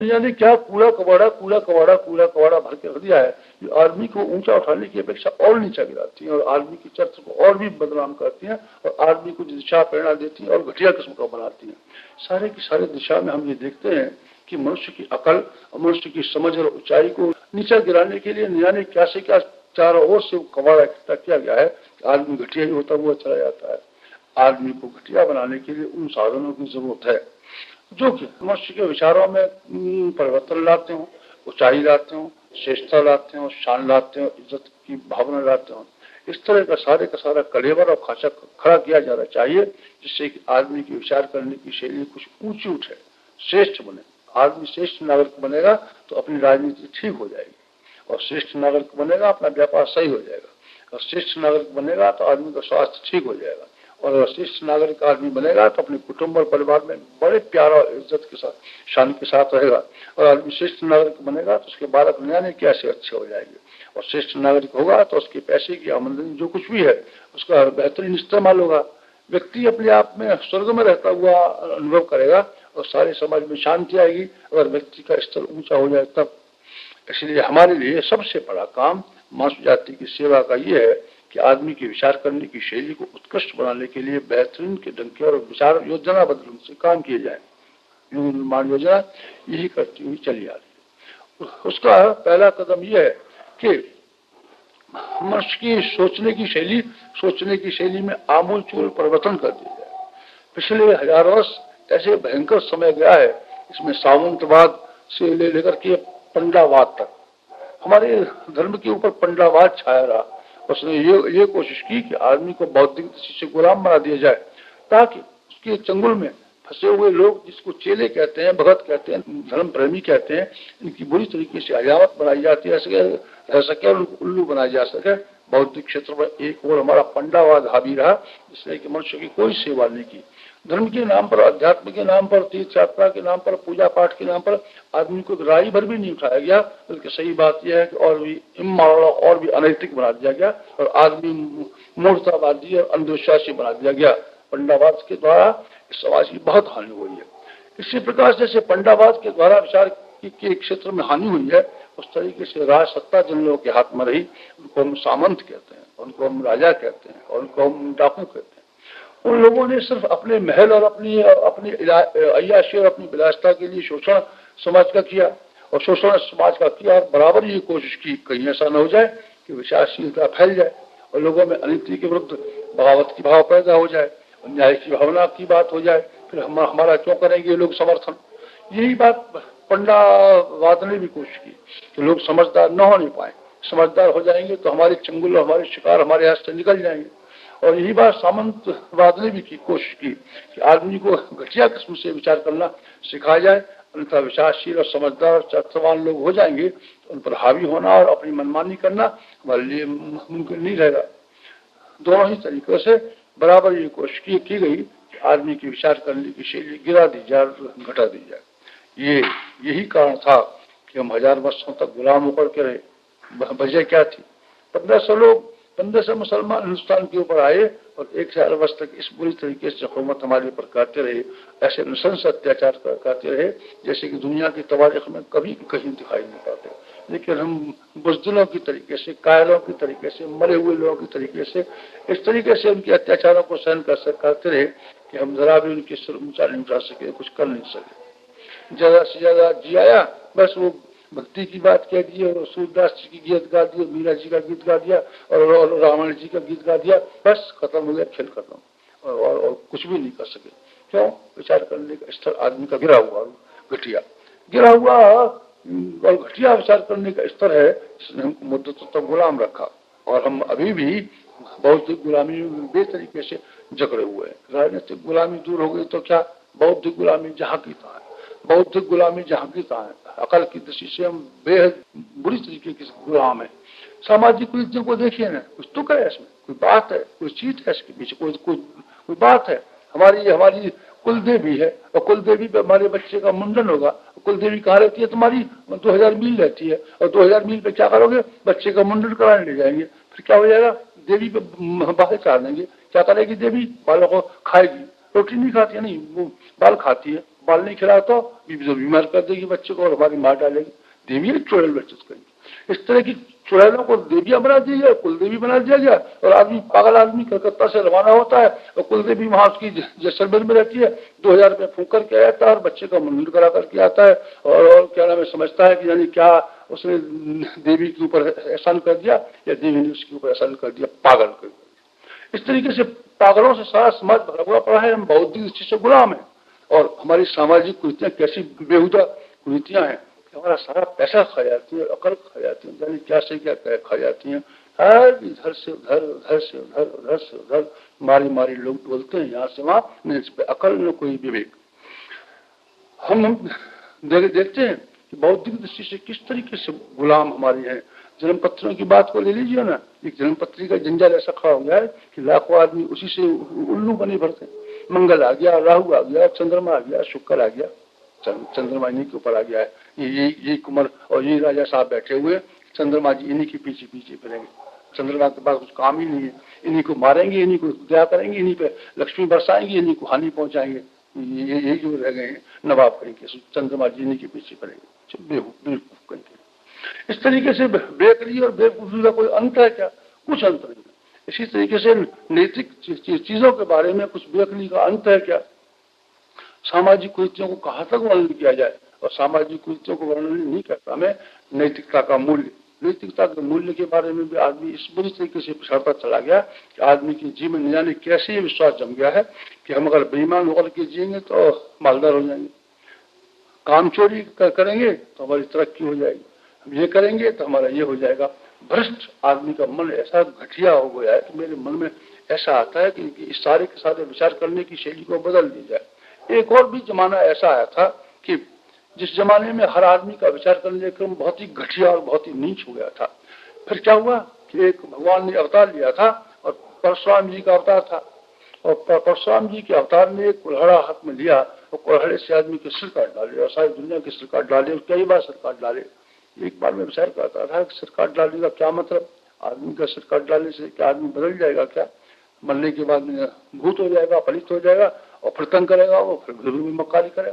यानी क्या कूड़ा कबाड़ा भर के रख दिया है, जो आदमी को ऊंचा उठाने की अपेक्षा और नीचा गिराती है और आदमी की चरित्र को और भी बदनाम करती हैं और आदमी को दिशा प्रेरणा देती हैं और घटिया किस्म का बनाती हैं। सारे की सारे दिशा में हम ये देखते हैं कि मनुष्य की अकल और मनुष्य की समझ और ऊंचाई को नीचा गिराने के लिए यानी क्या से क्या चारों ओर से कबाड़ा इकट्ठा किया गया है। आदमी घटिया ही होता हुआ चला जाता है। आदमी को घटिया बनाने के लिए उन साधनों की जरूरत है जो कि मनुष्य के विचारों में परिवर्तन लाते हो, ऊंचाई लाते हो, श्रेष्ठता लाते हो, शान लाते हो, इज्जत की भावना लाते हो। इस तरह का सारा कलेवर और खांचा खड़ा किया जाना चाहिए जिससे कि आदमी के विचार करने की शैली कुछ ऊंची उठे, श्रेष्ठ बने। आदमी श्रेष्ठ नागरिक बनेगा तो अपनी राजनीति ठीक हो जाएगी और श्रेष्ठ नागरिक बनेगा अपना व्यापार सही हो जाएगा और श्रेष्ठ नागरिक बनेगा तो आदमी का स्वास्थ्य ठीक हो जाएगा और श्रेष्ठ नागरिक आदमी बनेगा तो अपने कुटुंब और परिवार में बड़े प्यार और इज्जत के साथ शान के साथ रहेगा और आदमी श्रेष्ठ नागरिक बनेगा तो उसके बालक नया कैसे अच्छे हो जाएंगे और श्रेष्ठ नागरिक होगा तो उसके पैसे की आमदनी जो कुछ भी है उसका बेहतरीन इस्तेमाल होगा। व्यक्ति अपने आप में स्वर्ग में रहता हुआ अनुभव करेगा और सारे समाज में शांति आएगी अगर व्यक्ति का स्तर ऊंचा हो जाए तब। इसलिए हमारे लिए सबसे बड़ा काम मानव जाति की सेवा का ये है कि आदमी के विचार करने की शैली को उत्कृष्ट बनाने के लिए बेहतरीन के ढंग के और विचार योजनाबद्ध रूप से काम किए जाए। युग निर्माण योजना यही करती हुई चली आ रही है। उसका पहला कदम यह है कि मनुष्य की सोचने की शैली में आमूलचूल परिवर्तन कर दिया जाए। पिछले 1000 वर्ष ऐसे भयंकर समय गया है, इसमें सामंतवाद से लेकर के पंडावाद तक हमारे धर्म के ऊपर पंडावाद छाया रहा। उसने ये कोशिश की कि आदमी को बौद्धिक दृष्टि से गुलाम बना दिया जाए ताकि उसके चंगुल में फंसे हुए लोग जिसको चेले कहते हैं, भगत कहते हैं, धर्म प्रेमी कहते हैं, इनकी बुरी तरीके से हजामत बनाई जाती है, रह सके और उनको उल्लू बनाया जा सके। बौद्धिक क्षेत्र में एक और हमारा पंडावाद हावी रहा जिसने कि मनुष्य की कोई सेवा नहीं की। धर्म के नाम पर, अध्यात्म के नाम पर, तीर्थ यात्रा के नाम पर, पूजा पाठ के नाम पर आदमी को राई भर भी नहीं उठाया गया, बल्कि सही बात यह है कि और भी इमोरल और भी अनैतिक बना दिया गया और आदमी मूर्खतावादी और अंधविश्वासी बना दिया गया। पंडावाद के द्वारा इस समाज की बहुत हानि हुई है। इसी प्रकार जैसे पंडावाद के द्वारा विचार के क्षेत्र में हानि हुई है उस तरीके से राज सत्ता जिन लोगों के हाथ में रही उनको हम सामंत कहते हैं, उनको हम राजा कहते हैं और उनको हम डाकू कहते हैं। उन लोगों ने सिर्फ अपने महल और अपनी अय्याशी और अपनी विलासिता के लिए शोषण समाज का किया और शोषण समाज का किया और बराबर ये कोशिश की कहीं ऐसा न हो जाए कि विचारशीलता फैल जाए और लोगों में अनीति के विरुद्ध बगावत की भाव पैदा हो जाए, न्याय की भावना की बात हो जाए, फिर हमारा क्यों करेंगे लोग समर्थन। यही बात पंडावाद ने भी कोशिश की कि लोग समझदार न होने पाए, समझदार हो जाएंगे तो हमारे चंगुल हमारे शिकार हमारे हाथ से निकल जाएंगे। और यही बात सामंतवाद ने भी कोशिश की कि आदमी को घटिया किस्म से विचार करना सिखाया जाए, अन्यथा विचारशील और समझदार और चरित्रवान लोग हो जाएंगे तो उन पर हावी होना और अपनी मनमानी करना हमारे लिए मुमकिन नहीं रहेगा। दोनों ही तरीकों से बराबर ये कोशिश की गई कि आदमी की विचार करने की शैली गिरा दी जाए, घटा दी जाए। यही कारण था कि हम 1000 वर्षों तक गुलाम होकर के रहे। वजह क्या थी? 1500 मुसलमान हिंदुस्तान के ऊपर आए और 1000 वर्ष तक इस बुरी तरीके से हुकूमत हमारे ऊपर करते रहे, ऐसे नृशंस अत्याचार करते रहे जैसे कि दुनिया की तवारीख में कभी कहीं दिखाई नहीं पाते। लेकिन हम बुज़दिलों की तरीके से, कायरों की तरीके से, मरे हुए लोगों की तरीके से इस तरीके से उनके अत्याचारों को सहन करते रहे कि हम जरा भी उनके सिर ऊंचा नहीं उठा सके, कुछ कर नहीं सके। ज्यादा से ज्यादा जियाया, बस वो भक्ति की बात कह दी और सूरदास जी की गीत गा दी, मीरा जी का गीत गा दिया और रावण जी का गीत गा दिया, बस खत्म हो गया, खेल खत्म। और कुछ भी नहीं कर सके। क्यों? विचार करने का स्तर आदमी का गिरा हुआ और घटिया विचार करने का स्तर है, इसने हमको मुद्दतों तक गुलाम रखा और हम अभी भी बौद्धिक गुलामी में बेतरीके से जकड़े हुए हैं। राजनीतिक गुलामी दूर हो गई तो क्या, बौद्धिक गुलामी जहाँ की तहाँ है, बौद्धिक गुलामी जहाँ की तहाँ है। अकल की दृष्टि से हम बेहद बुरी तरीके के गुलाम है। सामाजिक कुरीतियों को देखिए ना, कुछ तुक है इसमें, कोई बात है, कोई चीज है इसके पीछे, कोई बात है। हमारी कुल देवी है और कुल देवी पे हमारे बच्चे का मुंडन होगा। कुल देवी कहाँ रहती है? तुम्हारी 2000 मील रहती है और 2000 मील पे क्या करोगे? बच्चे का मुंडन कराने ले जाएंगे। फिर क्या हो जाएगा? देवी पे बाल चार देंगे। क्या करेगी देवी? बालों को खाएगी। रोटी नहीं खाती है, नहीं वो बाल खाती है। बाल नहीं खिलाया तो बीवी बीमार कर देगी बच्चे को और हमारी मार डालेगी। देवी है चुड़ैल वर्चस्व करेंगे। इस तरह की चुड़ैलों को देवियां बना दिया गया, कुलदेवी बना दिया गया। और आदमी पागल आदमी कलकत्ता से रवाना होता है और कुलदेवी वहां उसकी जैसलमेर में रहती है, 2000 रुपये फूंक करके आता है और बच्चे का मुंडन करा करके आता है। और क्या नाम है, समझता है कि यानी क्या उसने देवी के ऊपर एहसान कर दिया या देवी ने उसके ऊपर एहसान कर दिया, पागल कर दिया। इस तरीके से पागलों से सारा समाज भरा हुआ पड़ा है। हम बौद्धिक दृष्टि से गुलाम है और हमारी सामाजिक कुरीतियां कैसी बेहुदा कुरीतियां हैं, हमारा सारा पैसा खा जाती है, अकल खा जाती है, जाने क्या से क्या खा जाती हैं। हर इधर से उधर, उधर से उधर, उधर से उधर मारी मारी लोग बोलते हैं यहाँ से वहां, न इस पे अकल न कोई विवेक। हम देखते हैं कि बौद्धिक दृष्टि से किस तरीके से गुलाम हमारी है। जन्म पत्रियों की बात को ले लीजिए ना, एक जन्म पत्री का जंजाल ऐसा खड़ा हो गया है कि लाखों आदमी उसी से उल्लू बने भरते हैं। मंगल आ गया, राहु आ गया, चंद्रमा आ गया, शुक्र आ गया, चंद्रमा इन्हीं के ऊपर आ गया है। ये कुमार और ये राजा साहब बैठे हुए, चंद्रमा जी इन्हीं के पीछे पीछे फिरेंगे। चंद्रमा के पास कुछ काम ही नहीं है, इन्हीं को मारेंगे, इन्हीं को दया करेंगे, इन्हीं पे लक्ष्मी बरसाएंगे, इन्हीं को हानि पहुंचाएंगे। ये जो रह गए हैं नवाब करेंगे, चंद्रमा जी इन्हीं के पीछे पड़ेंगे, बेवकूफ करेंगे। इस तरीके से बेकरी और बेवकूफी का कोई अंत है क्या? कुछ अंत नहीं है। इसी तरीके से नैतिक चीजों के बारे में कुछ बेकरी का अंत है क्या? सामाजिक कुरीतियों को कहाँ तक वर्णन किया जाए, और सामाजिक कुरीतियों को वर्णन नहीं करता। हमें नैतिकता का मूल्य, नैतिकता के मूल्य के बारे में भी आदमी इस बुरी तरीके से पिछड़ता चला गया कि आदमी के जीवन में जाने कैसे ये विश्वास जम गया है कि हम अगर बेईमान होकर के जिएंगे तो मालदार हो जाएंगे, काम चोरी करेंगे तो हमारी तरक्की हो जाएगी, हम ये करेंगे तो हमारा ये हो जाएगा। भ्रष्ट आदमी का मन ऐसा घटिया हो गया है कि मेरे मन में ऐसा आता है कि इस सारे के सारे विचार करने की शैली को बदल दी जाए। एक और भी जमाना ऐसा आया था कि जिस जमाने में हर आदमी का विचार करने का क्रम बहुत ही घटिया और बहुत ही नीच हो गया था। फिर क्या हुआ कि एक भगवान ने अवतार लिया था और परशुराम जी का अवतार था, और परशुराम जी के अवतार ने एक कुल्हाड़ा हाथ में लिया और कुल्हाड़े से आदमी के सिर काट डाले और सारी दुनिया के सिर काट डाले, और कई बार सिर काट डाले। एक बार मैं विचार करता था कि सिर काट डालने का क्या मतलब, आदमी का सिर काट डालने से क्या आदमी बदल जाएगा क्या? मरने के बाद भूत हो जाएगा, पलित हो जाएगा और फिर तंग करेगा वो, फिर में मक्कारी करेगा।